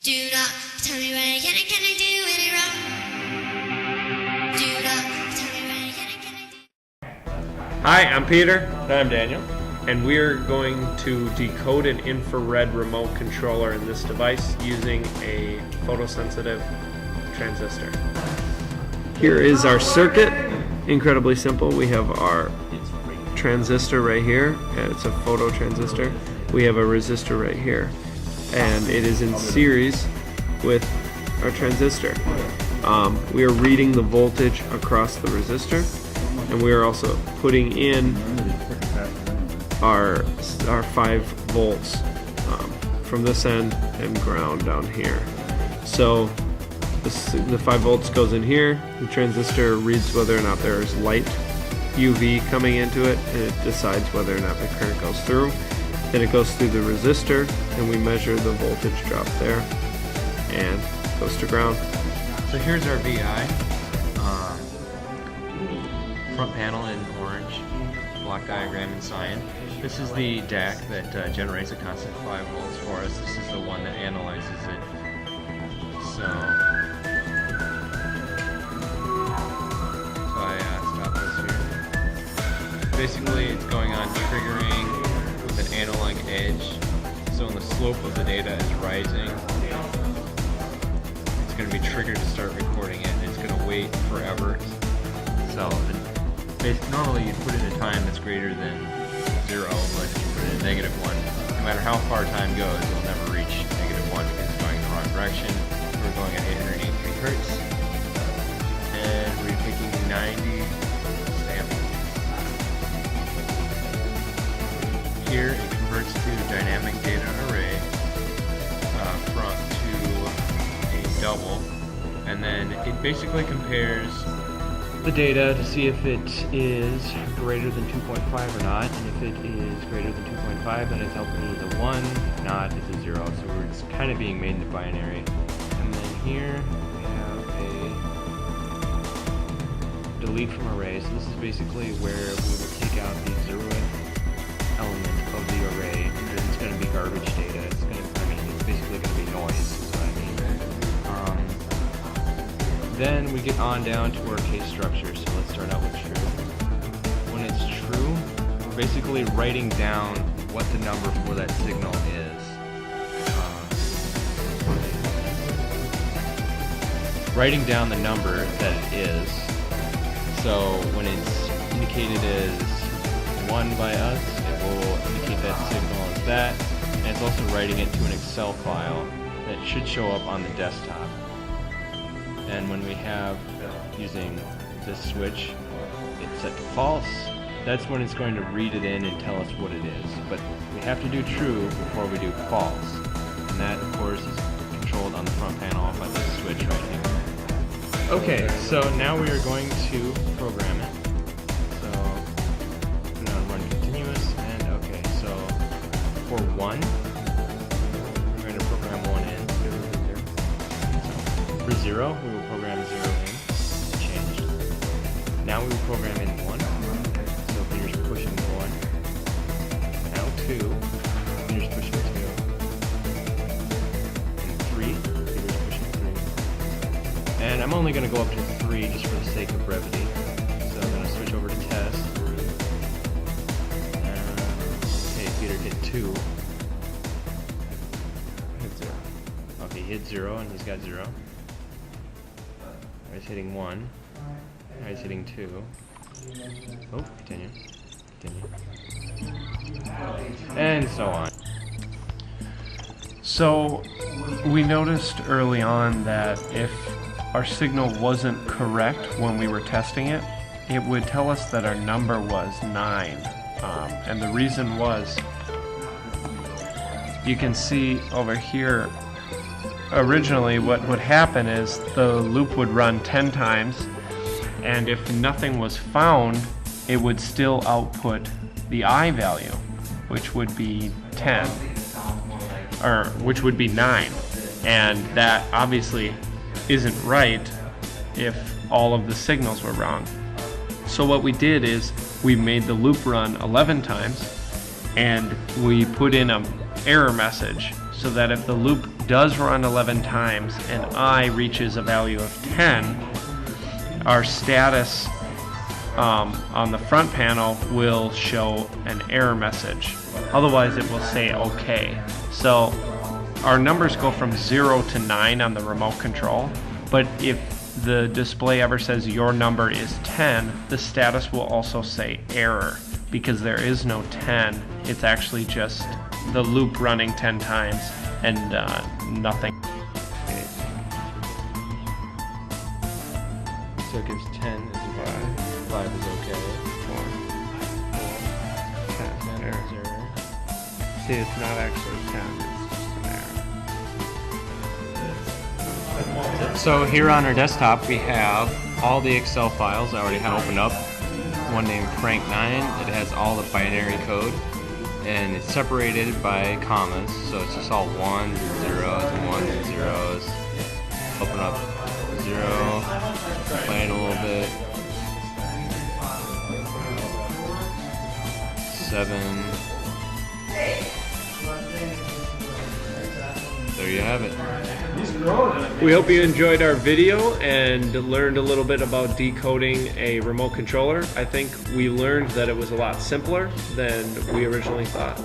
Do not tell me what can I do any wrong? Do not tell me what can I do. Hi, I'm Peter, And I'm Daniel. and we're going to decode an infrared remote controller in this device using a photosensitive transistor. Here is our circuit. Incredibly simple. We have our transistor right here, and it's a photo transistor. We have a resistor right here, and it is in series with our transistor. We are reading the voltage across the resistor, and we are also putting in our 5 volts from this end and ground down here. So the 5 volts goes in here. The transistor reads whether or not there is light UV coming into it, and it decides whether or not the current goes through. Then it goes through the resistor, and we measure the voltage drop there, and goes to ground. So here's our VI. Front panel in orange, block diagram in cyan. This is the DAC that generates a constant 5 volts for us. This is the one that analyzes it. So I stop this here. Basically, it's going on triggering with an analog edge. So when the slope of the data is rising, it's going to be triggered to start recording it, and it's going to wait forever. So normally you'd put in a time that's greater than 0, but if you put in a -1, no matter how far time goes, it'll never reach -1 because it's going in the wrong direction. We're going at 883 hertz, and we're taking 90 samples. Here it converts to dynamic data array from to a double, and then it basically compares the data to see if it is greater than 2.5 or not, and if it is greater than 2.5, then it's outputted as a 1, if not, it's a 0, so it's kind of being made into binary. And then here we have a delete from array, so this is basically where we will take out the 0th element of the array, and it's going to be garbage data. It's basically going to be noise, is what I mean. Then we get on down to our case structure, so let's start out with true. When it's true, we're basically writing down what the number for that signal is. Writing down the number that it is. So when it's indicated as 1 by us, it will indicate that signal as that, and it's also writing it to an Excel file that should show up on the desktop. And when we have, using this switch, it's set to false, that's when it's going to read it in and tell us what it is. But we have to do true before we do false. And that, of course, is controlled on the front panel by this switch right here. Okay, so now we are going to program it. So, put it on run continuous, and okay, so for 1, we're going to program 1 in. For 0, we will program 0 in, changed. Now we will program in 1, so fingers pushing 1. Now 2, fingers pushing 2. And 3, fingers pushing 3. And I'm only going to go up to 3 just for the sake of brevity. So I'm going to switch over to test. Okay, Peter hit 2. Hit 0. Okay, he hit 0 and he's got 0. He's hitting 1. Now he's hitting 2. Oh, continue. And so on. So we noticed early on that if our signal wasn't correct when we were testing it, it would tell us that our number was 9. And the reason was, you can see over here, originally what would happen is the loop would run 10 times, and if nothing was found, it would still output the I value, which would be 10, or which would be 9, and that obviously isn't right if all of the signals were wrong. So what we did is we made the loop run 11 times, and we put in an error message so that if the loop does run 11 times and I reaches a value of 10, our status on the front panel will show an error message. Otherwise it will say okay. So our numbers go from 0 to 9 on the remote control, but if the display ever says your number is 10, the status will also say error, because there is no 10. It's actually just the loop running 10 times and nothing. So it gives 10 is 5 is okay. 4, 10 10 error. is error. See, it's not actually 10, it's just an error. So here on our desktop we have all the Excel files I already have opened up. One named Frank9. It has all the binary code and it's separated by commas, so it's just all ones and zeros and ones and zeros. Open up 0, play it a little bit. 7. There you have it. We hope you enjoyed our video and learned a little bit about decoding a remote controller. I think we learned that it was a lot simpler than we originally thought.